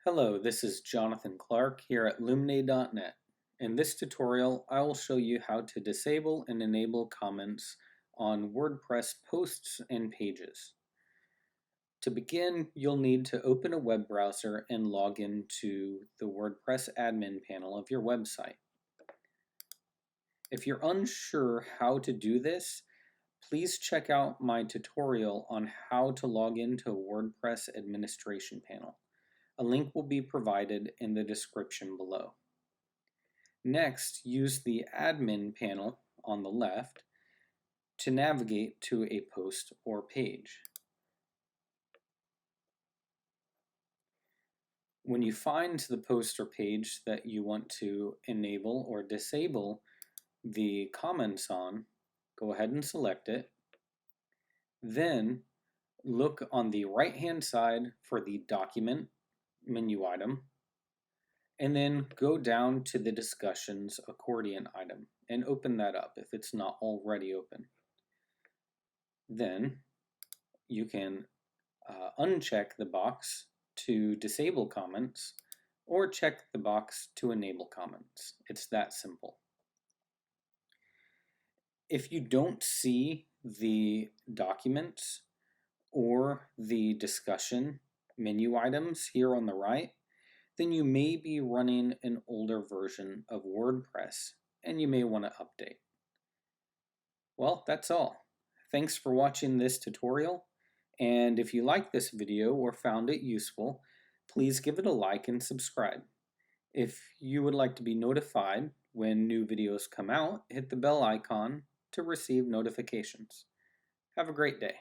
Hello, this is Jonathan Clark here at Lumine.net. In this tutorial, I will show you how to disable and enable comments on WordPress posts and pages. To begin, you'll need to open a web browser and log into the WordPress admin panel of your website. If you're unsure how to do this, please check out my tutorial on how to log into a WordPress administration panel. A link will be provided in the description below. Next, use the admin panel on the left to navigate to a post or page. When you find the post or page that you want to enable or disable the comments on, go ahead and select it. Then look on the right-hand side for the document menu item, and then go down to the discussions accordion item and open that up if it's not already open. Then you can uncheck the box to disable comments or check the box to enable comments. It's that simple. If you don't see the documents or the discussion menu items here on the right, then you may be running an older version of WordPress and you may want to update. Well, that's all. Thanks for watching this tutorial, and if you liked this video or found it useful, please give it a like and subscribe. If you would like to be notified when new videos come out, hit the bell icon to receive notifications. Have a great day.